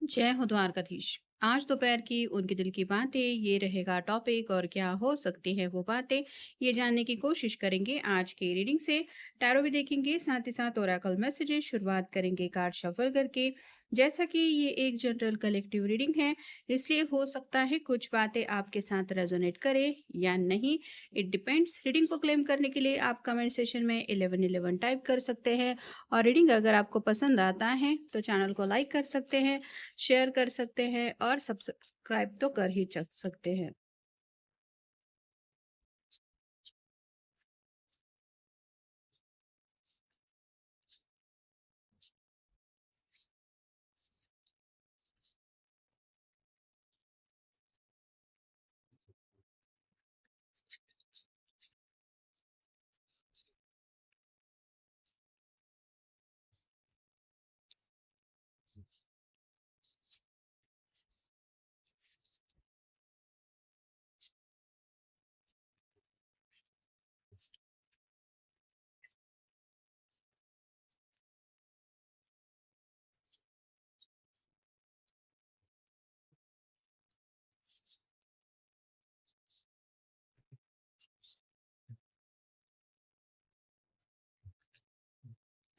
जय हो द्वारकाधीश। आज दोपहर की उनके दिल की बातें ये रहेगा टॉपिक और क्या हो सकती है वो बातें ये जानने की कोशिश करेंगे आज की रीडिंग से। टैरो भी देखेंगे, साथ ही साथ ओरेकल मैसेजेस शुरुआत करेंगे कार्ड शफल करके। जैसा कि ये एक जनरल कलेक्टिव रीडिंग है, इसलिए हो सकता है कुछ बातें आपके साथ रेजोनेट करे या नहीं। It depends. रीडिंग को क्लेम करने के लिए आप कमेंट सेशन में 1111 टाइप कर सकते हैं। और रीडिंग अगर आपको पसंद आता है तो चैनल को लाइक कर सकते हैं, शेयर कर सकते हैं और सब्सक्राइब तो कर ही सकते हैं।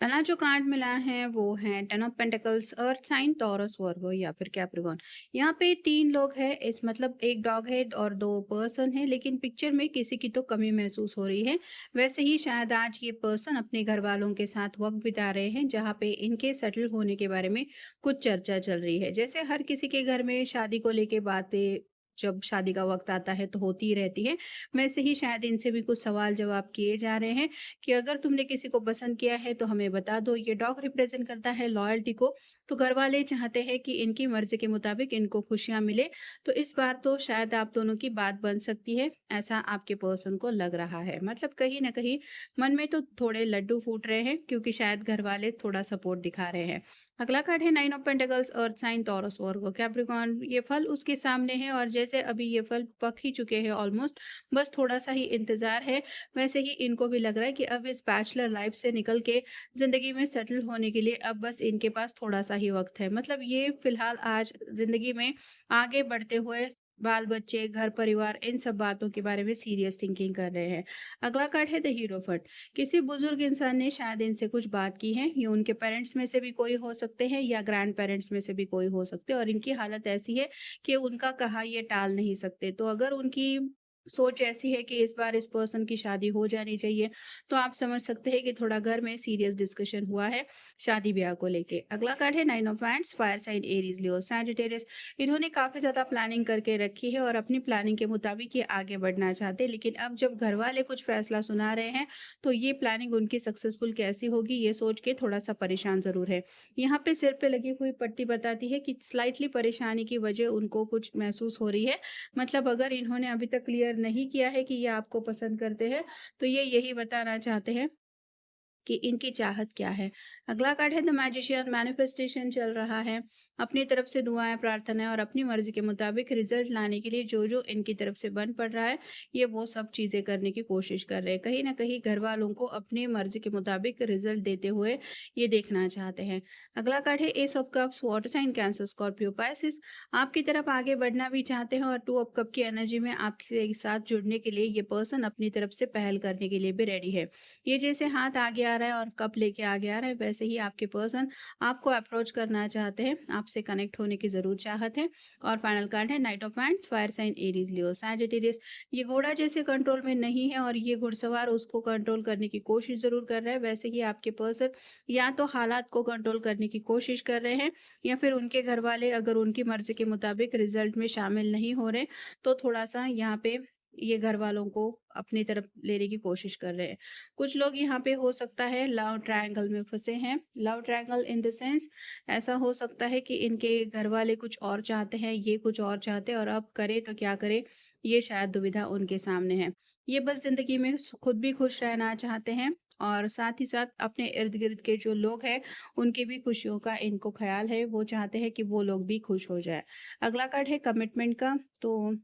पहला जो कार्ड मिला है वो है ten of pentacles, earth sign, Taurus, Virgo या फिर कैप्रिकॉर्न। यहाँ पे तीन लोग हैं, इस मतलब एक डॉग है और दो पर्सन है, लेकिन पिक्चर में किसी की तो कमी महसूस हो रही है। वैसे ही शायद आज ये पर्सन अपने घर वालों के साथ वक्त बिता रहे हैं, जहाँ पे इनके सेटल होने के बारे में कुछ चर्चा चल रही है। जैसे हर किसी के घर में शादी को लेके बातें जब शादी का वक्त आता है तो होती ही रहती है। वैसे ही शायद इनसे भी कुछ सवाल जवाब किए जा रहे हैं कि अगर तुमने किसी को पसंद किया है तो हमें बता दो। ये डॉग रिप्रेजेंट करता है लॉयल्टी को। तो घर वाले चाहते हैं कि इनकी मर्जी के मुताबिक इनको खुशियां मिले। तो इस बार तो शायद आप दोनों की बात बन सकती है, ऐसा आपके पर्सन को लग रहा है। मतलब कहीं ना कहीं मन में तो थोड़े लड्डू फूट रहे हैं, क्योंकि शायद घर वाले थोड़ा सपोर्ट दिखा रहे हैं। अगला कार्ड है nine of pentacles, earth sign, Taurus, Virgo, Capricorn. ये फल उसके सामने है और जैसे अभी ये फल पक ही चुके हैं ऑलमोस्ट, बस थोड़ा सा ही इंतजार है। वैसे ही इनको भी लग रहा है कि अब इस बैचलर लाइफ से निकल के ज़िंदगी में सेटल होने के लिए अब बस इनके पास थोड़ा-सा ही वक़्त है। मतलब ये फ़िलहाल आज ज़िंदगी में आगे बढ़ते हुए बाल-बच्चे, घर-परिवार इन सब बातों के बारे में सीरियस थिंकिंग कर रहे हैं। अगला कार्ड है द हीरोफंट। किसी बुज़ुर्ग इंसान ने शायद इनसे कुछ बात की है। ये उनके पेरेंट्स में से भी कोई हो सकते हैं या ग्रैंड पेरेंट्स में से भी कोई हो सकते हैं, और इनकी हालत ऐसी है कि उनका कहा ये टाल नहीं सकते। तो अगर उनकी सोच ऐसी है कि इस बार इस पर्सन की शादी हो जानी चाहिए, तो आप समझ सकते हैं कि थोड़ा घर में सीरियस डिस्कशन हुआ है शादी-ब्याह को लेके। अगला कार्ड है nine of wands, fire sign, Aries, Leo, Sagittarius. इन्होंने काफ़ी ज़्यादा प्लानिंग करके रखी है और अपनी प्लानिंग के मुताबिक ये आगे बढ़ना चाहते हैं, लेकिन अब जब घर वाले कुछ फैसला सुना रहे हैं, तो ये प्लानिंग उनकी सक्सेसफुल कैसी होगी, ये सोच के थोड़ा-सा परेशान ज़रूर है। यहाँ पे सिर पे लगी हुई पट्टी बताती है कि स्लाइटली परेशानी की वजह उनको कुछ महसूस हो रही है। मतलब अगर इन्होंने अभी तक क्लियर नहीं किया है कि ये आपको पसंद करते हैं, तो ये यही बताना चाहते हैं कि इनकी चाहत क्या है। अगला कार्ड है द मैजिशियन, मैनिफेस्टेशन चल रहा है। अपनी तरफ से दुआएँ, प्रार्थनाएँ और अपनी मर्ज़ी के मुताबिक रिज़ल्ट लाने के लिए जो-जो इनकी तरफ से बन पड़ रहा है, ये वो सब चीज़ें करने की कोशिश कर रहे हैं। कहीं न कहीं घरवालों को अपनी मर्ज़ी के मुताबिक रिज़ल्ट देते हुए ये देखना चाहते हैं। अगला कार्ड है ace of cups, water sign, Cancer, Scorpio, Pisces. आपकी तरफ आगे बढ़ना भी चाहते हैं और टू ऑफ कप की एनर्जी में आपके साथ जुड़ने के लिए ये पर्सन अपनी तरफ से पहल करने के लिए भी रेडी है। ये जैसे हाथ आगे आ रहा है और कप लेके आगे आ रहा है, वैसे ही आपके पर्सन आपको अप्रोच करना चाहते हैं, आपसे कनेक्ट होने की ज़रूर चाहत है। और फाइनल कार्ड है knight of wands, fire sign, Aries, Leo, Sagittarius. ये घोड़ा जैसे कंट्रोल में नहीं है और ये घुड़सवार उसको कंट्रोल करने की कोशिश ज़रूर कर रहा है। वैसे ही आपके पर्सन या तो हालात को कंट्रोल करने की कोशिश कर रहे हैं, या फिर उनके घर वाले अगर उनकी मर्ज़ी के मुताबिक रिज़ल्ट में शामिल नहीं हो रहे, तो थोड़ा-सा यहाँ पे ये घर वालों को अपनी तरफ लेने की कोशिश कर रहे हैं। कुछ लोग यहाँ पे हो सकता है लव ट्रायंगल में फँसे हैं। Love triangle in the sense ऐसा हो सकता है कि इनके घरवाले कुछ और चाहते हैं, ये कुछ और चाहते हैं और अब करें तो क्या करें? ये शायद दुविधा उनके सामने है। ये बस ज़िंदगी में खुद भी खुश रहना चाहते हैं और साथ ही साथ अपने इर्द-गिर्द के जो लोग हैं, उनकी भी खुशियों का इनको ख़्याल है। वो चाहते हैं कि वो लोग भी खुश हो जाएँ। अगला कार्ड है कमिटमेंट का। तो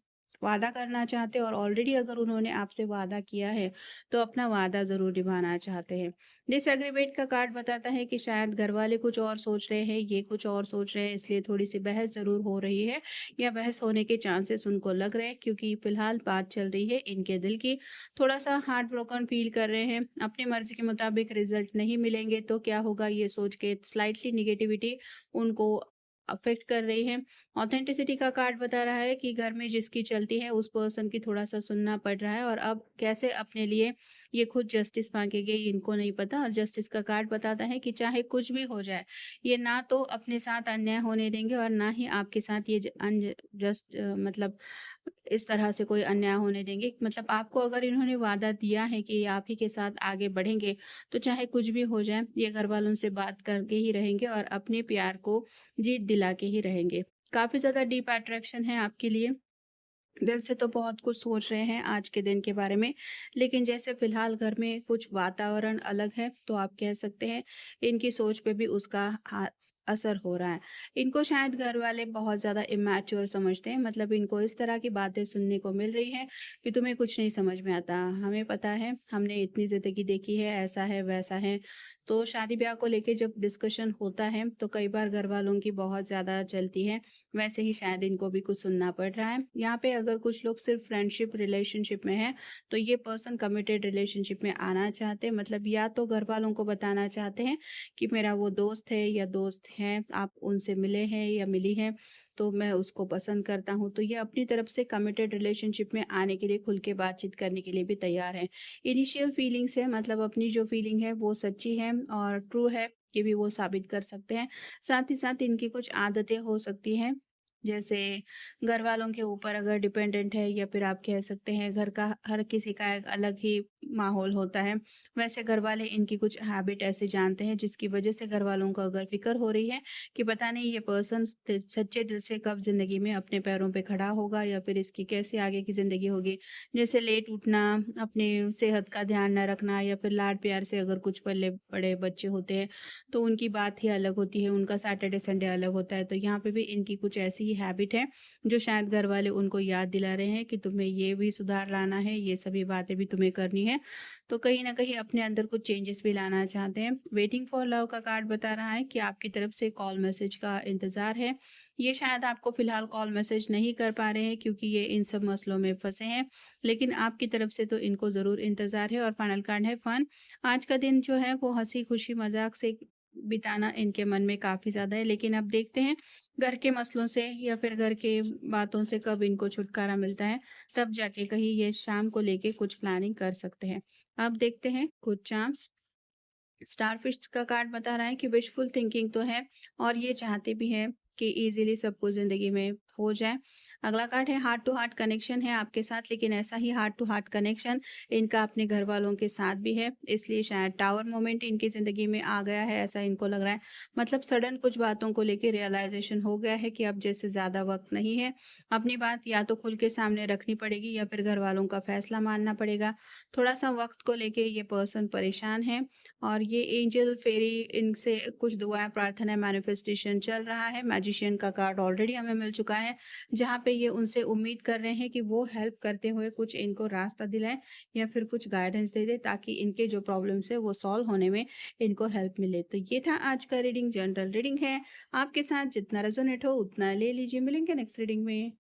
वादा करना चाहते हैं और ऑलरेडी अगर उन्होंने आपसे वादा किया है, तो अपना वादा ज़रूर निभाना चाहते हैं। डिसएग्रीमेंट का कार्ड बताता है कि शायद घरवाले कुछ और सोच रहे हैं, ये कुछ और सोच रहे हैं, इसलिए थोड़ी-सी बहस ज़रूर हो रही है या बहस होने के चांसेस उनको लग रहे हैं क्योंकि फ़िलहाल बात चल रही है इनके दिल की। थोड़ा-सा हार्ट ब्रोकन फ़ील कर रहे हैं, अपनी मर्ज़ी के मुताबिक रिज़ल्ट नहीं मिलेंगे तो क्या होगा ये सोच के स्लाइटली नेगेटिविटी उनको अफ़ेक्ट कर रही है। ऑथेंटिसिटी का कार्ड बता रहा है कि घर में जिसकी चलती है उस पर्सन की थोड़ा-सा सुनना पड़ रहा है और अब कैसे अपने लिए ये खुद जस्टिस माँगेंगे इनको नहीं पता और जस्टिस का कार्ड बताता है कि चाहे कुछ भी हो जाए, ये ना तो अपने साथ अन्याय होने देंगे और ना ही आपके साथ ये जस्ट मतलब इस तरह से कोई अन्याय होने देंगे। मतलब आपको अगर इन्होंने वादा दिया है कि ये आप ही के साथ आगे बढ़ेंगे, तो चाहे कुछ भी हो जाए, ये घरवालों से बात करके ही रहेंगे और अपने प्यार को जीत दिला के ही रहेंगे। काफ़ी ज़्यादा डीप अट्रैक्शन है आपके लिए। दिल से तो बहुत कुछ सोच रहे हैं आज के दिन के बारे में, लेकिन जैसे फ़िलहाल घर में कुछ वातावरण अलग है, तो आप कह सकते हैं इनकी सोच पे भी उसका असर हो रहा है। इनको शायद घर वाले बहुत ज़्यादा इमैच्योर समझते हैं, मतलब इनको इस तरह की बातें सुनने को मिल रही हैं कि तुम्हें कुछ नहीं समझ में आता, हमें पता है, हमने इतनी ज़िंदगी देखी है, ऐसा है, वैसा है। तो शादी-ब्याह को लेके जब डिस्कशन होता है, तो कई बार घर वालों की बहुत ज़्यादा चलती है, वैसे ही शायद इनको भी कुछ सुनना पड़ रहा है। यहाँ पे अगर कुछ लोग सिर्फ़ फ्रेंडशिप रिलेशनशिप में हैं, तो ये पर्सन कमिटेड रिलेशनशिप में आना चाहते हैं। मतलब या तो घरवालों को बताना चाहते हैं कि मेरा वो दोस्त है या दोस्त हैं, आप उनसे मिले हैं या मिली हैं, तो मैं उसको पसंद करता हूँ। तो ये अपनी तरफ से कमिटेड रिलेशनशिप में आने के लिए खुल के बातचीत करने के लिए भी तैयार हैं। इनिशियल फीलिंग्स है मतलब अपनी जो फीलिंग है वो सच्ची है और ट्रू है, ये भी वो साबित कर सकते हैं। साथ ही साथ इनकी कुछ आदतें हो सकती हैं, जैसे घरवालों के ऊपर अगर डिपेंडेंट है या फिर आप कह सकते हैं घर का हर किसी का एक अलग ही माहौल होता है। वैसे घरवाले इनकी कुछ हैबिट ऐसे जानते हैं जिसकी वजह से घरवालों को अगर फ़िक्र हो रही है कि पता नहीं ये पर्सन सच्चे दिल से कब ज़िंदगी में अपने पैरों पे खड़ा होगा या फिर इसकी कैसे आगे की ज़िंदगी होगी। जैसे लेट उठना, अपनी सेहत का ध्यान ना रखना या फिर लाड-प्यार से अगर कुछ पले-बड़े बच्चे होते हैं, तो उनकी बात ही अलग होती है, उनका सैटरडे संडे अलग होता है। तो यहाँ पे भी इनकी कुछ ऐसी ही हैबिट है, जो शायद घरवाले उनको याद दिला रहे हैं कि तुम्हें ये भी सुधार लाना है, ये सभी बातें भी तुम्हें करनी है। तो कहीं न कहीं अपने अंदर कुछ चेंजेस भी लाना चाहते हैं। वेटिंग फॉर लव का कार्ड बता रहा है कि आपकी तरफ से कॉल मैसेज का इंतज़ार है। ये शायद आपको फ़िलहाल कॉल मैसेज नहीं कर पा रहे हैं क्योंकि ये इन सब मसलों में फँसे हैं, लेकिन आपकी तरफ से तो इनको ज़रूर इंतज़ार है और फाइनल कार्ड है फन। आज का दिन जो है वो हँसी-खुशी मज़ाक से बिताना इनके मन में काफ़ी ज़्यादा है, लेकिन अब देखते हैं घर के मसलों से या फिर घर के बातों से कब इनको छुटकारा मिलता है, तब जाके कहीं ये शाम को लेके कुछ प्लानिंग कर सकते हैं। अब देखते हैं कुछ चार्म्स। स्टारफिश का कार्ड बता रहा है कि विशफुल थिंकिंग तो है और ये चाहते भी हैं कि इजीली सब कुछ ज़िंदगी में हो जाए। अगला कार्ड है हार्ट टू हार्ट कनेक्शन है आपके साथ, लेकिन ऐसा ही हार्ट टू हार्ट कनेक्शन इनका अपने घर वालों के साथ भी है, इसलिए शायद टावर मोमेंट इनकी ज़िंदगी में आ गया है, ऐसा इनको लग रहा है। मतलब सडन कुछ बातों को लेके रियलाइज़ेशन हो गया है कि अब जैसे ज़्यादा वक़्त नहीं है, अपनी बात या तो खुल के सामने रखनी पड़ेगी या फिर घर वालों का फैसला मानना पड़ेगा। थोड़ा-सा वक़्त को लेके ये पर्सन परेशान है और ये एंजल, फेरी इनसे कुछ दुआएँ, प्रार्थना, मैनिफेस्टेशन चल रहा है। मैजिशियन का कार्ड ऑलरेडी हमें मिल चुका है, जहाँ पे ये उनसे उम्मीद कर रहे हैं कि वो हेल्प करते हुए कुछ इनको रास्ता दिलाएँ या फिर कुछ गाइडेंस दे दें ताकि इनके जो प्रॉब्लम्स है वो सॉल्व होने में इनको हेल्प मिले। तो ये था आज का रीडिंग, जनरल रीडिंग है। आपके साथ जितना रेज़ोनेट हो उतना ले लीजिए। मिलेंगे नेक्स्ट रीडिंग में।